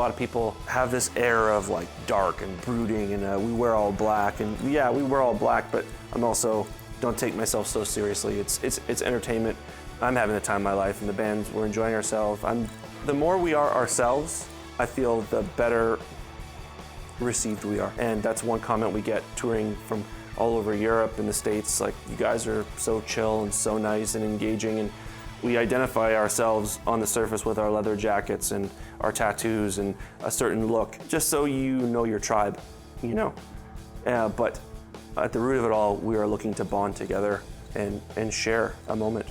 lot of people have this air of like dark and brooding and we wear all black, and yeah, we wear all black, but I'm also, don't take myself so seriously. It's entertainment. I'm having the time of my life, and the band, we're enjoying ourselves. The more we are ourselves, I feel the better received we are. And that's one comment we get touring from all over Europe and the States, like, you guys are so chill and so nice and engaging, and we identify ourselves on the surface with our leather jackets and our tattoos and a certain look, just so you know your tribe, you know. But at the root of it all, we are looking to bond together and share a moment.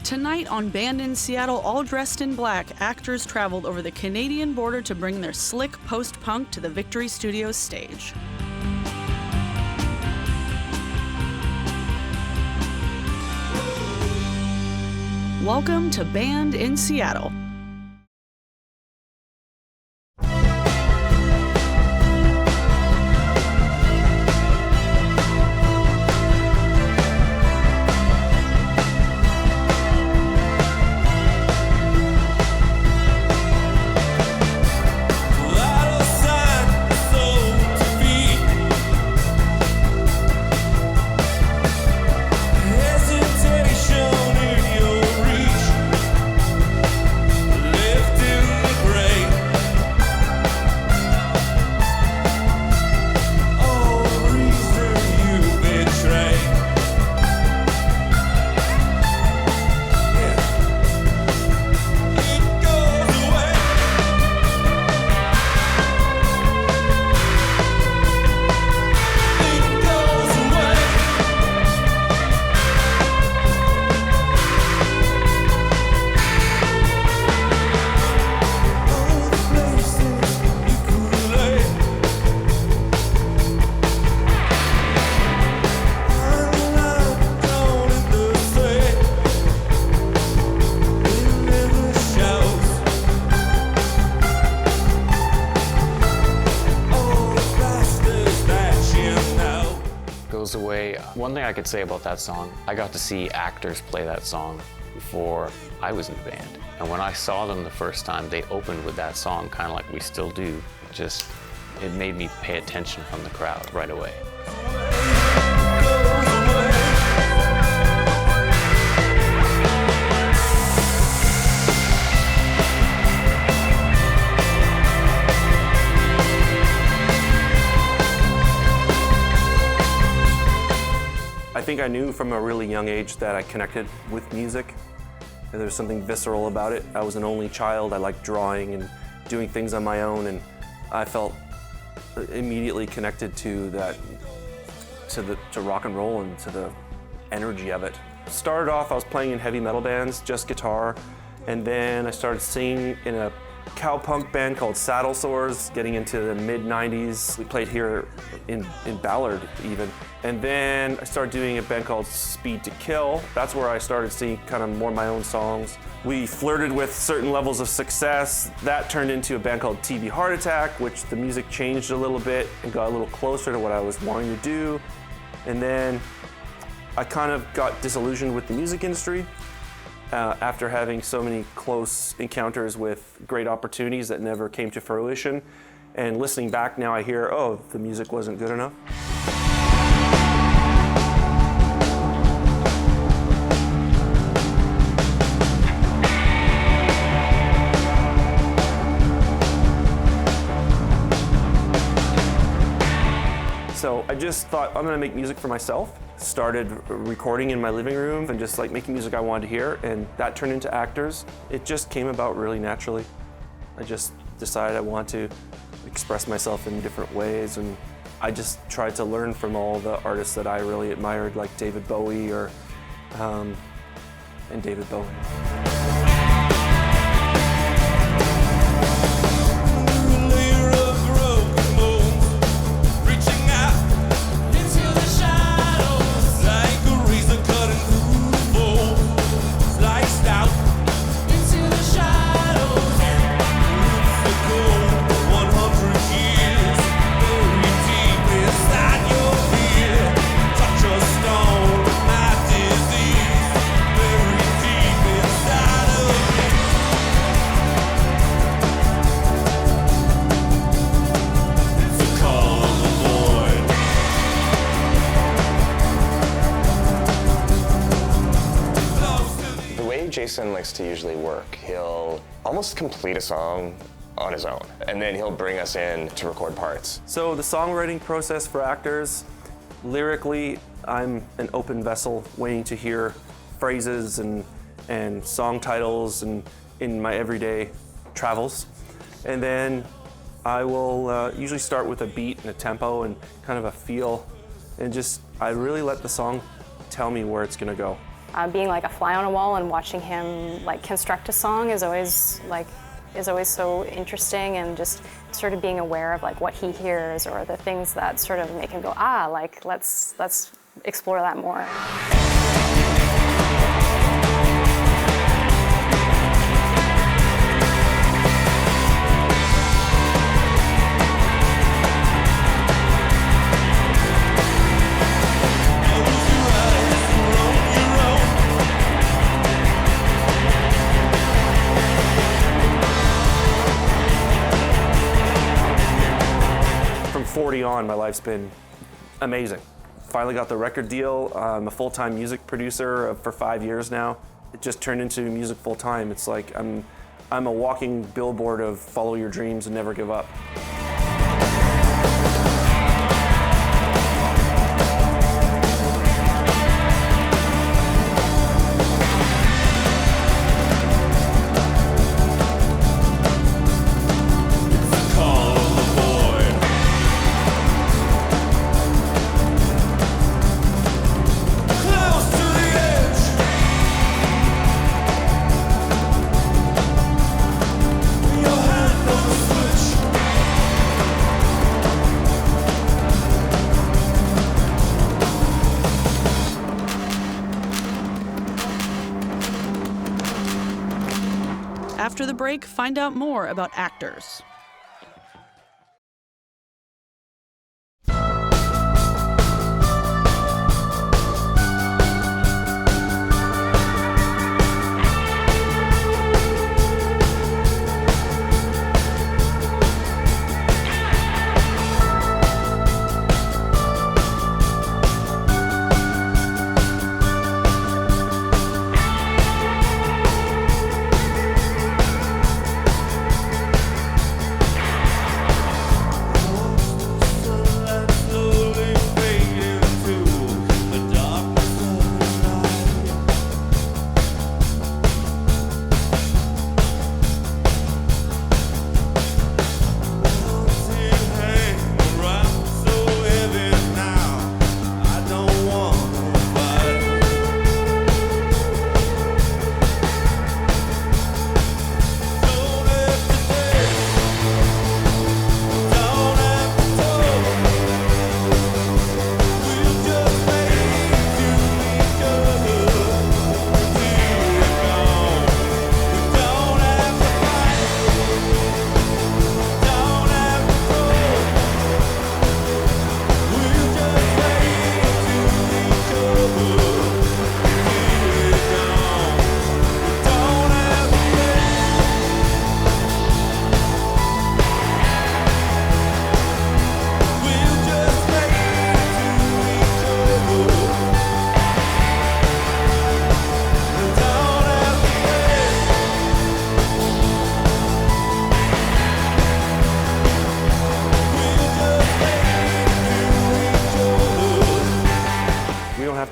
Tonight on Band in Seattle, all dressed in black, actors traveled over the Canadian border to bring their slick post-punk to the Victory Studios stage. Welcome to Band in Seattle. Away. One thing I could say about that song, I got to see actors play that song before I was in the band. And when I saw them the first time, they opened with that song, kind of like we still do. It made me pay attention from the crowd right away. I think I knew from a really young age that I connected with music. There was something visceral about it. I was an only child. I liked drawing and doing things on my own, and I felt immediately connected to that, to rock and roll and to the energy of it. Started off, I was playing in heavy metal bands, just guitar, and then I started singing in a cowpunk band called Saddle Sores, getting into the mid-90s. We played here in Ballard even. And then I started doing a band called Speed to Kill. That's where I started singing kind of more my own songs. We flirted with certain levels of success. That turned into a band called TB Heart Attack, which the music changed a little bit and got a little closer to what I was wanting to do. And then I kind of got disillusioned with the music industry after having so many close encounters with great opportunities that never came to fruition. And listening back now, I hear, oh, the music wasn't good enough. So I just thought, I'm gonna make music for myself. Started recording in my living room and just like making music I wanted to hear, and that turned into Actors. It just came about really naturally. I just decided I want to express myself in different ways, and I just tried to learn from all the artists that I really admired, like David Bowie and David Bowie. Stone, my disease, very deep inside. Jason likes to usually work. He'll almost complete a song on his own, and then he'll bring us in to record parts. So the songwriting process for actors, lyrically, I'm an open vessel waiting to hear phrases and song titles and in my everyday travels. And then I will usually start with a beat and a tempo and kind of a feel, and I really let the song tell me where it's gonna go. Being like a fly on a wall and watching him like construct a song is always so interesting, and just sort of being aware of like what he hears or the things that sort of make him go, like let's explore that more. From 40 on, my life's been amazing. Finally got the record deal. I'm a full-time music producer for 5 years now. It just turned into music full-time. It's like I'm a walking billboard of follow your dreams and never give up. After the break, find out more about actors.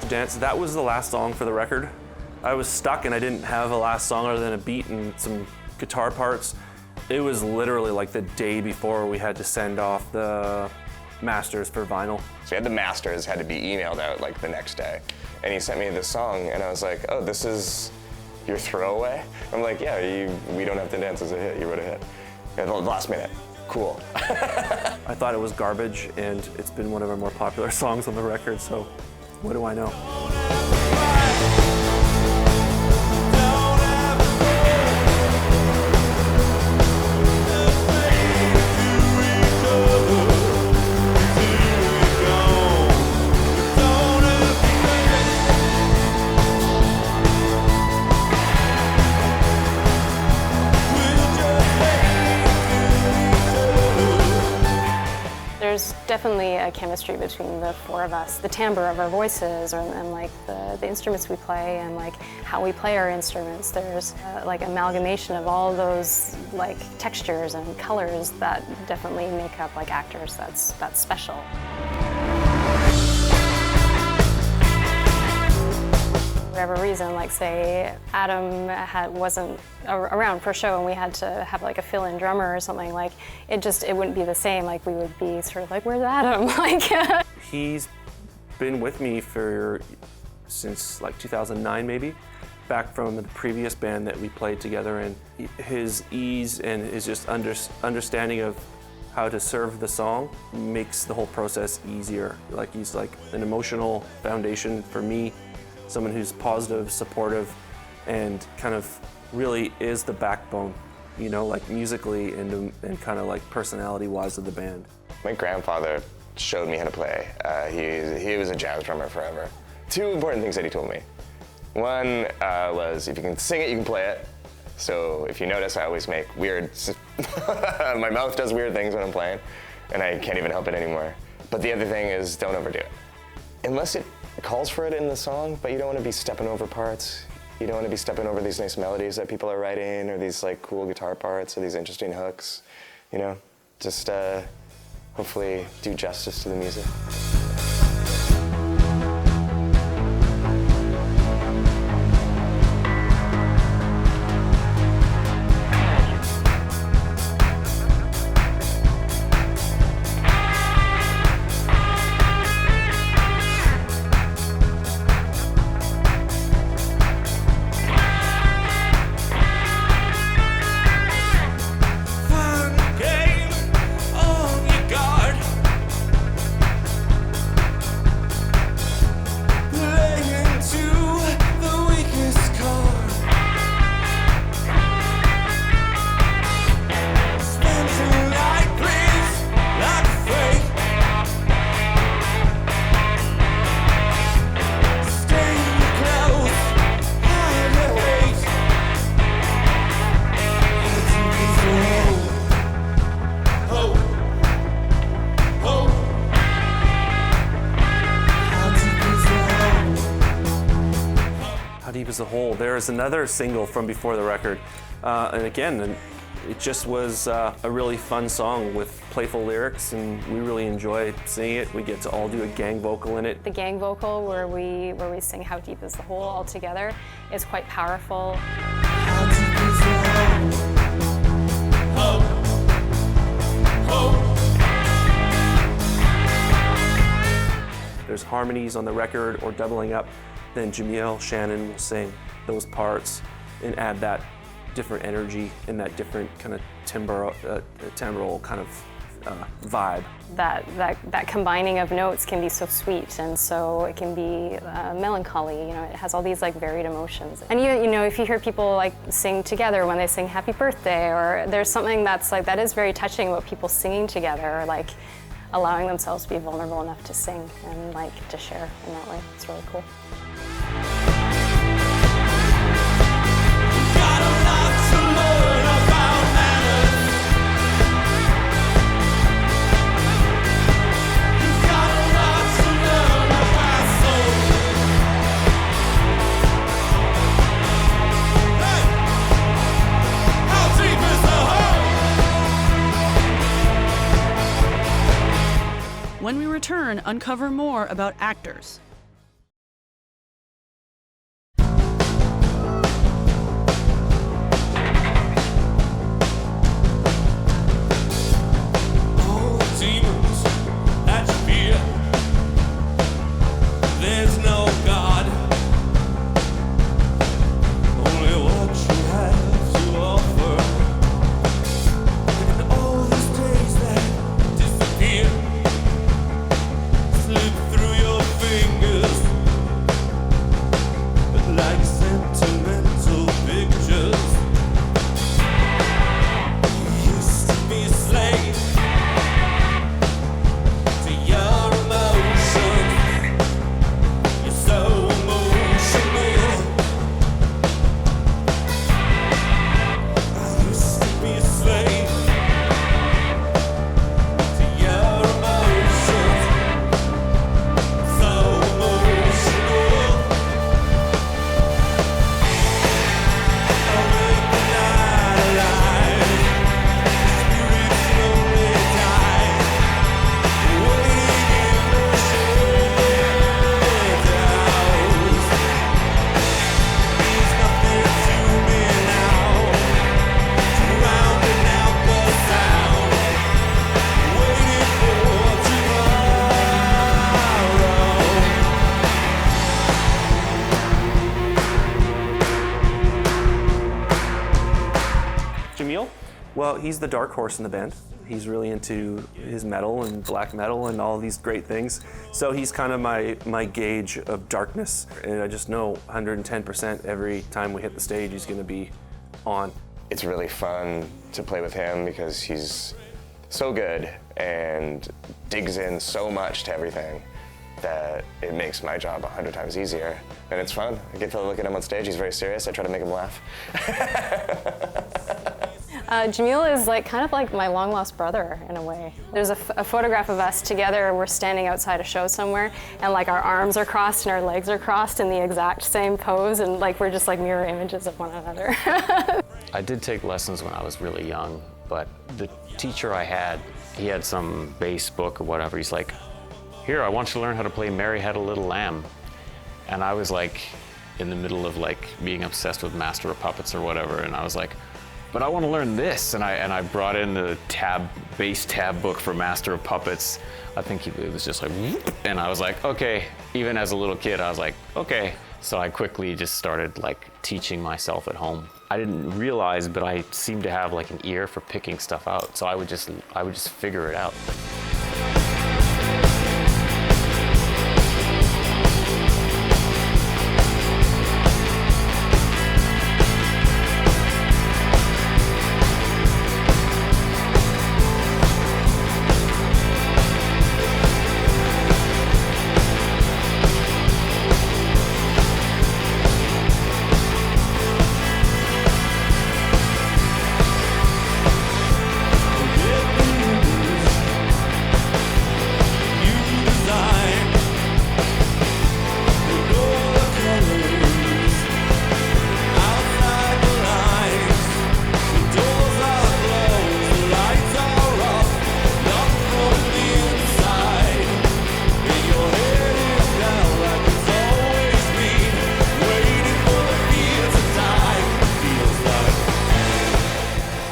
Dance. That was the last song for the record. I was stuck and I didn't have a last song other than a beat and some guitar parts. It was literally like the day before we had to send off the masters for vinyl. So the masters had to be emailed out like the next day. And he sent me this song and I was like, oh, this is your throwaway? I'm like, yeah, We Don't Have to Dance is a hit, you wrote a hit. At the last minute, cool. I thought it was garbage and it's been one of our more popular songs on the record, so what do I know? There's definitely the chemistry between the four of us, the timbre of our voices, and like the instruments we play, and like how we play our instruments. There's like amalgamation of all those like textures and colors that definitely make up like actors. That's special. Whatever reason, like say Adam wasn't around for a show and we had to have like a fill-in drummer or something, like it wouldn't be the same. Like we would be sort of like, where's Adam? Like He's been with me since like 2009 maybe, back from the previous band that we played together, and his ease and his just understanding of how to serve the song makes the whole process easier. Like he's like an emotional foundation for me. Someone who's positive, supportive, and kind of really is the backbone, you know, like musically and kind of like personality-wise of the band. My grandfather showed me how to play. He was a jazz drummer forever. Two important things that he told me. One was if you can sing it, you can play it. So if you notice, I always make weird, my mouth does weird things when I'm playing, and I can't even help it anymore. But the other thing is don't overdo it. Unless it calls for it in the song, but you don't want to be stepping over parts. You don't want to be stepping over these nice melodies that people are writing, or these like cool guitar parts, or these interesting hooks. You know, just hopefully do justice to the music. As a whole. There is another single from before the record, and again, it just was a really fun song with playful lyrics, and we really enjoy singing it. We get to all do a gang vocal in it. the gang vocal where we sing "How Deep Is the Hole" all together is quite powerful. How deep is the hole? There's harmonies on the record or doubling up. Then Jamil, Shannon will sing those parts and add that different energy and that different kind of timbral kind of vibe. That combining of notes can be so sweet, and so it can be melancholy. You know, it has all these like varied emotions. And you know, if you hear people like sing together when they sing "Happy Birthday," or there's something that's like that is very touching about people singing together, like allowing themselves to be vulnerable enough to sing and like to share in that way. It's really cool. When we return, uncover more about actors. Slip through your fingers. Well, he's the dark horse in the band. He's really into his metal and black metal and all these great things. So he's kind of my gauge of darkness. And I just know 110% every time we hit the stage, he's going to be on. It's really fun to play with him because he's so good and digs in so much to everything that it makes my job 100 times easier. And it's fun. I get to look at him on stage. He's very serious. I try to make him laugh. Jamil is kind of like my long lost brother in a way. There's a photograph of us together. We're standing outside a show somewhere, and our arms are crossed and our legs are crossed in the exact same pose, and we're just mirror images of one another. I did take lessons when I was really young, but the teacher I had, he had some bass book or whatever. He's like, "Here, I want you to learn how to play Mary Had a Little Lamb." And I was in the middle of being obsessed with Master of Puppets or whatever, and I was like, "But I want to learn this," and I brought in the bass tab book for Master of Puppets. I think it was just and I was like, okay. Even as a little kid, I was like, okay. So I quickly just started teaching myself at home. I didn't realize, but I seemed to have an ear for picking stuff out. So I would just figure it out.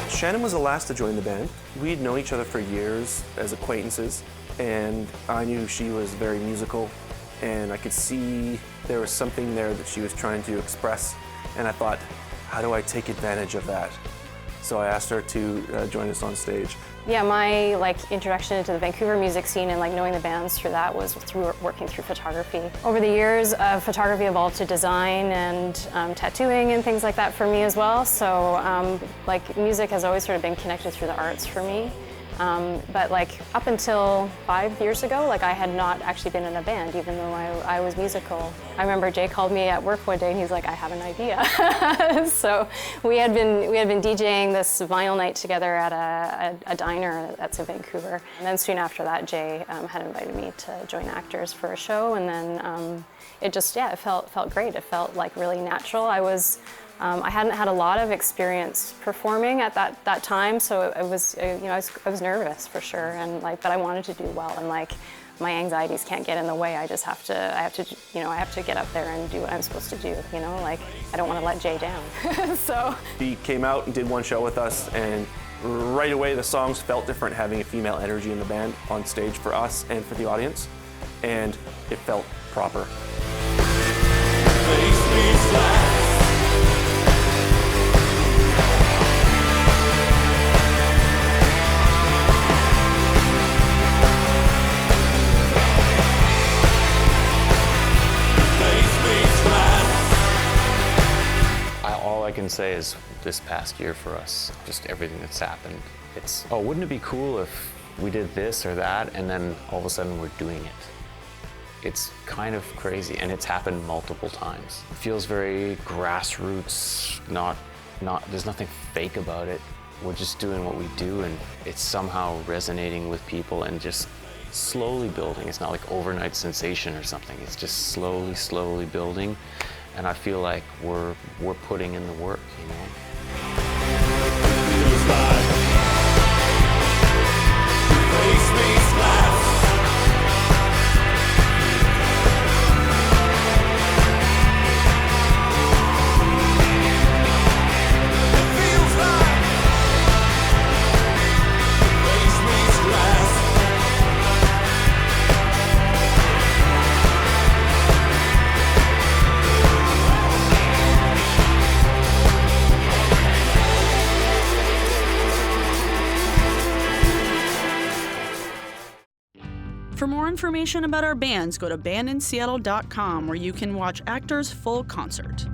Shannon was the last to join the band. We'd known each other for years as acquaintances, and I knew she was very musical, and I could see there was something there that she was trying to express, and I thought, how do I take advantage of that? So I asked her to join us on stage. Yeah, my introduction into the Vancouver music scene and knowing the bands through that was through working through photography. Over the years, photography evolved to design and tattooing and things like that for me as well. So music has always sort of been connected through the arts for me. But up until 5 years ago, I had not actually been in a band, even though I was musical. I remember Jay called me at work one day and he's like, "I have an idea." So we had been DJing this vinyl night together at a diner that's in Vancouver. And then soon after that, Jay had invited me to join Actors for a show, and then it felt great. It felt really natural. I hadn't had a lot of experience performing at that time, so I was nervous for sure, and but I wanted to do well, and my anxieties can't get in the way. I have to get up there and do what I'm supposed to do. I don't want to let Jay down. So he came out and did one show with us, and right away the songs felt different, having a female energy in the band on stage for us and for the audience, and it felt proper. All I can say is this past year for us, just everything that's happened, wouldn't it be cool if we did this or that, and then all of a sudden we're doing it. It's kind of crazy, and it's happened multiple times. It feels very grassroots, there's nothing fake about it. We're just doing what we do, and it's somehow resonating with people and just slowly building. It's not like overnight sensation or something. It's just slowly building. And I feel like we're putting in the work, information about our bands, go to bandinseattle.com, where you can watch Actors' full concert.